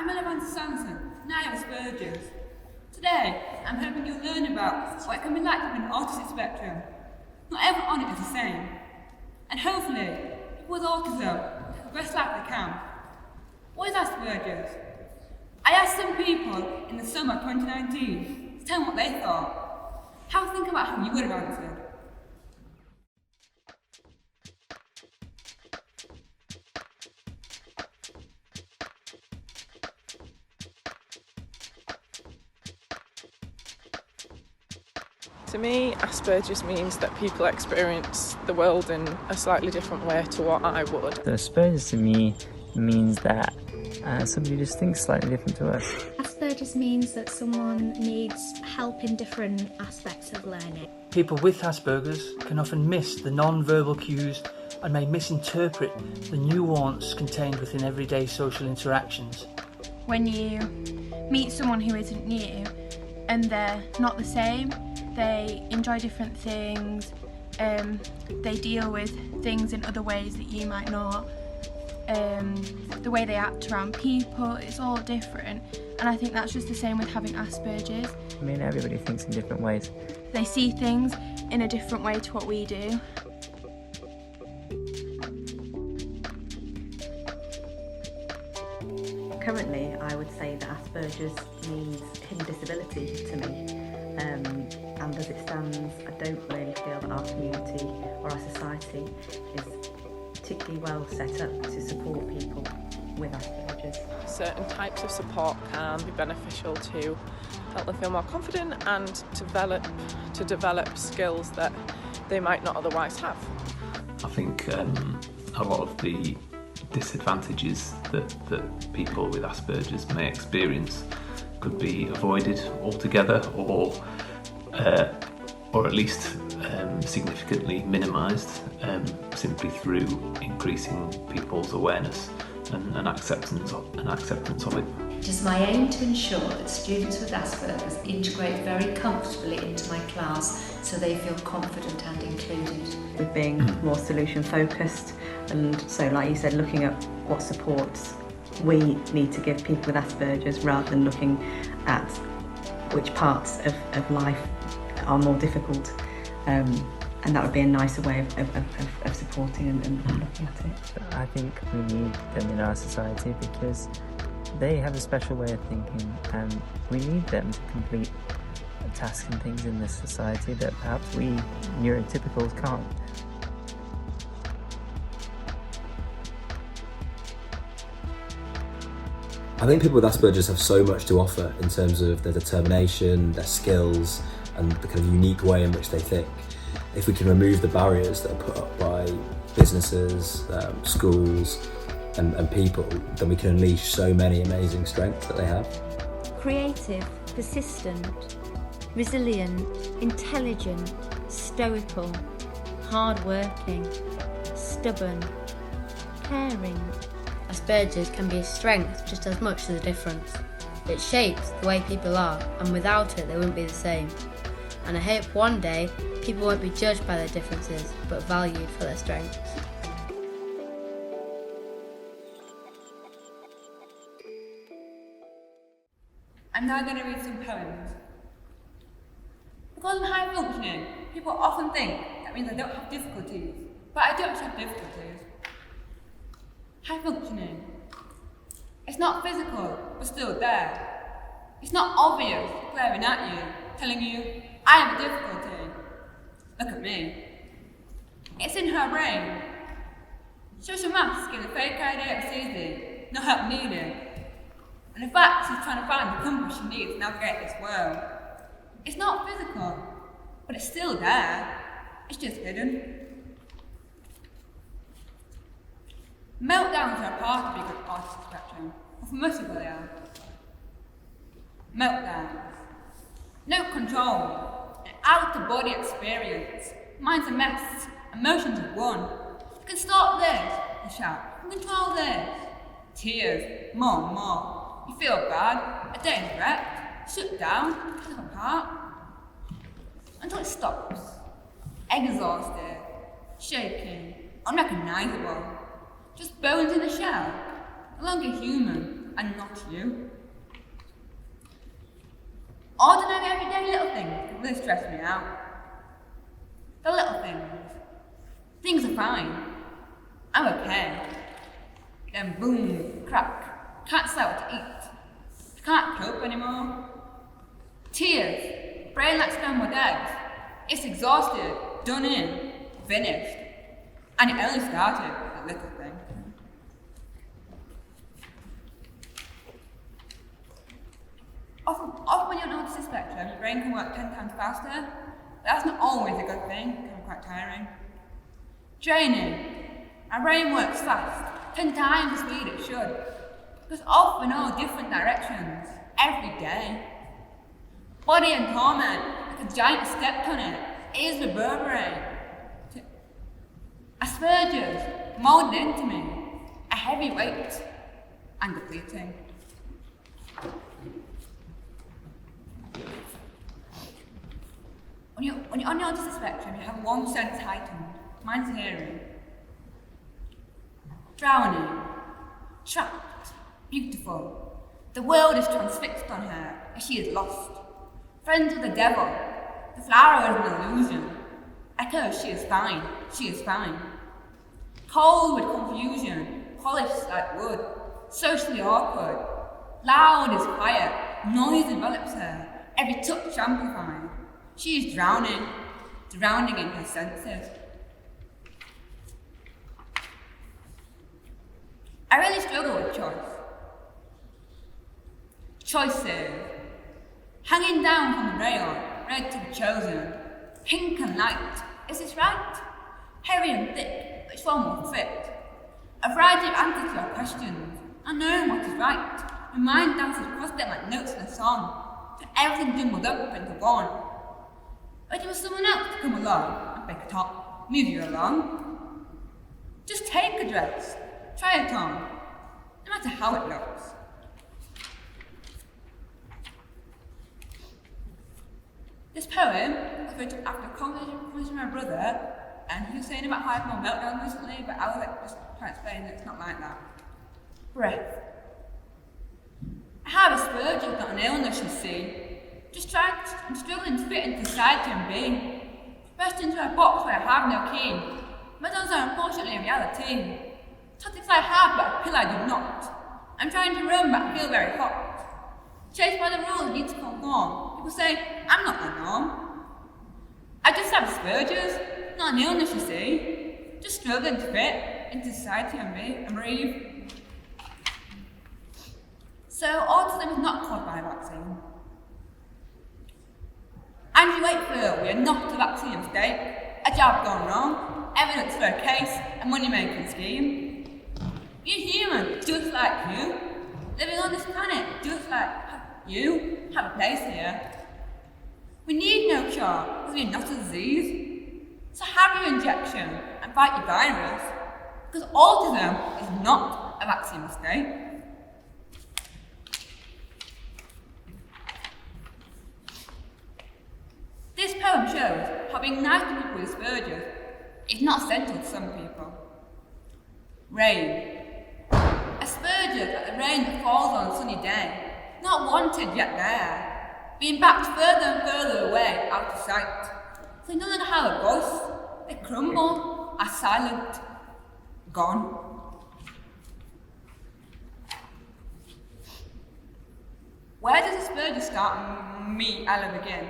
I'm Elevanta Sanson, and I have Asperger's. Today, I'm hoping you'll learn about what it can be like to be an autistic spectrum. Not everyone on it is the same. And hopefully, people with autism take the best life they can. What is Asperger's? I asked some people in the summer of 2019 to tell me what they thought. Have a think about how you would have answered. To me, Asperger's means that people experience the world in a slightly different way to what I would. So Asperger's to me means that somebody just thinks slightly different to us. Asperger's means that someone needs help in different aspects of learning. People with Asperger's can often miss the non-verbal cues and may misinterpret the nuance contained within everyday social interactions. When you meet someone who isn't you and they're not the same, they enjoy different things, they deal with things in other ways that you might not, the way they act around people, it's all different, and I think that's just the same with having Asperger's. I mean, everybody thinks in different ways. They see things in a different way to what we do. Currently, I would say that Asperger's means hidden disability to me. And as it stands, I don't really feel that our community or our society is particularly well set up to support people with Asperger's. Certain types of support can be beneficial to help them feel more confident and to develop skills that they might not otherwise have. I think a lot of the disadvantages that people with Asperger's may experience could be avoided altogether, or at least significantly minimised, simply through increasing people's awareness and acceptance of it. It is my aim to ensure that students with Asperger's integrate very comfortably into my class so they feel confident and included. With being more solution focused, and so like you said, looking at what supports we need to give people with Asperger's rather than looking at which parts of life are more difficult, and that would be a nicer way of supporting and looking at it. I think we need them in our society because they have a special way of thinking, and we need them to complete tasks and things in this society that perhaps we neurotypicals can't. I think people with Asperger's have so much to offer in terms of their determination, their skills, and the kind of unique way in which they think. If we can remove the barriers that are put up by businesses, schools, and people, then we can unleash so many amazing strengths that they have. Creative, persistent, resilient, intelligent, stoical, hardworking, stubborn, caring. Asperger's can be a strength just as much as a difference. It shapes the way people are, and without it they wouldn't be the same. And I hope one day people won't be judged by their differences, but valued for their strengths. I'm now going to read some poems. Because I'm high functioning, people often think that means I don't have difficulties, but I don't have difficulties. High functioning. It's not physical, but still there. It's not obvious, glaring at you, telling you, I have a difficulty. Look at me. It's in her brain. Social mask is a fake idea it's easy, no help needed. And in fact, she's trying to find the compass she needs to navigate this world. It's not physical, but it's still there. It's just hidden. Meltdowns are a part of being an autistic spectrum, or for most people they are. Meltdowns. No control. An out-of-body experience. Mind's a mess. Emotions are one. You can stop this, you shout. You can control this. Tears. More and more. You feel bad. A day wrecked. Shut down. Fall apart. Until it stops. Exhausted. Shaking. Unrecognizable. Just bones in a shell. No longer human. and not you. Ordinary, everyday little things can really stress me out. The little things. Things are fine. I'm okay. Then boom, crack. Can't decide what to eat. Can't cope anymore. Tears. Brain like scrambled eggs. It's exhausted. Done in. Finished. And it only started a little thing. Often when you're on autism spectrum, your brain can work 10 times faster. But that's not always a good thing. It can be quite tiring. Draining. Our brain works fast, 10 times the speed it should. Goes off in all different directions, every day. Body and torment, like a giant stepped on it, is reverberating. Asperger's molded into me, a heavy weight and depleting. When you're on the autism spectrum, you have one sense heightened. Mine's hearing. Drowning. Trapped. Beautiful. The world is transfixed on her, and she is lost. Friends with the devil. The flower is an illusion. Echo, she is fine. She is fine. Cold with confusion. Polished like wood. Socially awkward. Loud is quiet. Noise envelops her. Every touch amplified. She is drowning. Drowning in her senses. I really struggle with choice. Choices. Hanging down from the rail, ready to be chosen. Pink and light. Is this right? Heavy and thick, which one will fit? A variety of answers to our questions. Unknowing what is right. My mind dances across them like notes in a song. And everything jumbled up into one. Waiting for someone else to come along and pick it up, move you along. Just take a dress. Try it on, no matter how it looks. This poem was written after a conversation with my brother, and he was saying about how I had more meltdown recently, but I was like, just trying to explain that it's not like that. Breath. I have Asperger's, not an illness, you see. Just trying and struggling to fit into society and be. Pressed into a box where I have no key. My those are unfortunately a reality. Tactics I have, but a pill I do not. I'm trying to run, but I feel very hot. Chased by the rules, I need to conform. People say, I'm not the norm. I just have Asperger's, not an illness, you see. Just struggling to fit into society and breathe. So, autism is not caused by a vaccine. Andrew Wakefield, we are not a vaccine mistake. A jab gone wrong, evidence for a case, a money-making scheme. We're human, just like you. Living on this planet, just like you, have a place here. We need no cure, because we're not a disease. So have your injection and fight your virus, because autism is not a vaccine mistake. This poem shows how being nice to people with Asperger's is not essential to some people. Rain. Asperger's like the rain that falls on a sunny day, not wanted yet there, being backed further and further away out of sight. So they no longer have a voice, they crumble, are silent, gone. Where does Asperger's start and me, Ella, begin?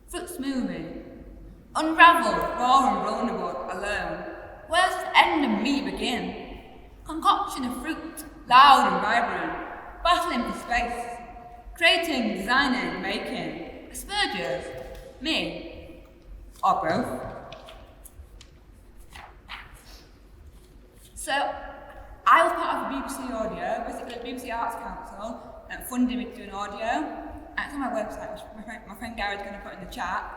Fruits moving, unravelled, raw and vulnerable, alone. Where does the end of me begin? Concoction of fruit, loud and vibrant, battling for space, creating, designing, making. Asperger's, me, or both. So, I was part of the BBC Audio, basically the BBC Arts Council, and funded me to do an audio. And it's on my website, which my friend Gary's going to put in the chat.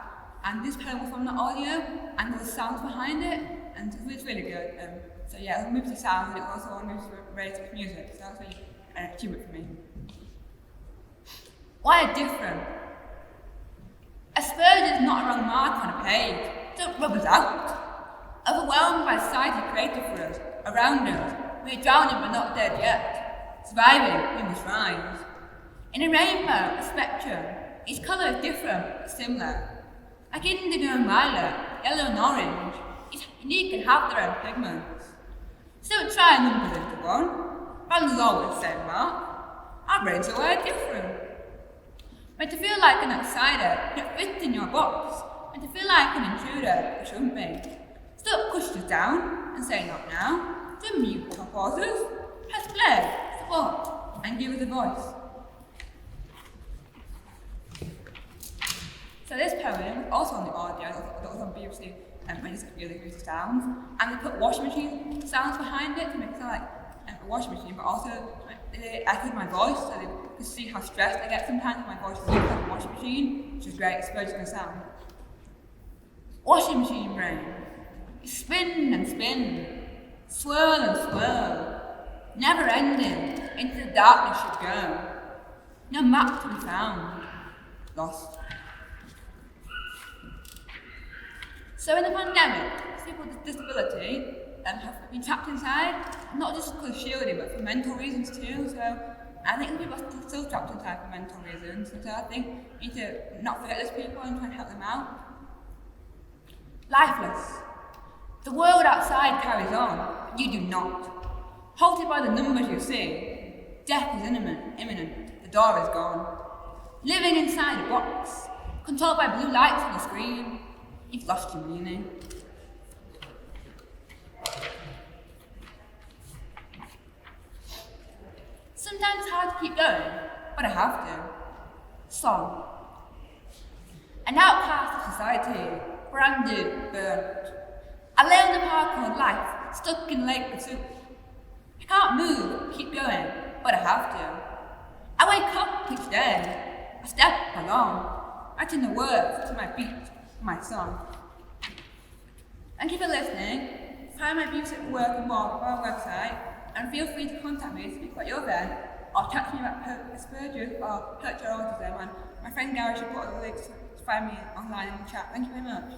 And this poem was from the audio, and there's sounds behind it, and it's really good. So yeah, it moves to sound, and it also moves to raised music, so that's really an achievement for me. Why are different? Asperger's is not a wrong mark on a page. Don't rub us out. Overwhelmed by society created for us, around us, we are drowning but not dead yet. Surviving, we must rise. In a rainbow, a spectrum, each colour is different but similar. Like indigo and violet, yellow and orange, each unique and have their own pigments. So don't try and number them into one. Rather always the same mark. Our brains are wired different. Meant to feel like an outsider, not fit in your box. Meant to feel like an intruder, you shouldn't be. Stop push us down and say not now. To mute our pauses. Press play, support, and give us a voice. So this poem, also on the audio, that was on BBC, and made really good sounds, and they put washing machine sounds behind it to make it sound like a washing machine, but also they echoed my voice, so they could see how stressed I get sometimes. My voice is like a washing machine, which is great, it's very good sound. Washing machine brain, you spin and spin, swirl and swirl, never ending, into the darkness you go. No map to be found, lost. So in the pandemic, people with disability have been trapped inside, not just because of shielding, but for mental reasons too. So I think people are still trapped inside for mental reasons. So I think we need to not forget those people and try and help them out. Lifeless. The world outside carries on, but you do not. Halted by the numbers you see, death is imminent, the door is gone. Living inside a box, controlled by blue lights on the screen, you've lost your meaning. Sometimes it's hard to keep going, but I have to. Song. An outcast of society, branded, burnt. I lay on the park called life, stuck in Lake Pursuit. I can't move, keep going, but I have to. I wake up each day, I step along, writing the words to my beat, my song. Thank you for listening. Find my music, work and more on our website, and feel free to contact me to speak about your event, or chat to me about Asperger's or Cultural Autism, and my friend Gary should put all the links to find me online in the chat. Thank you very much.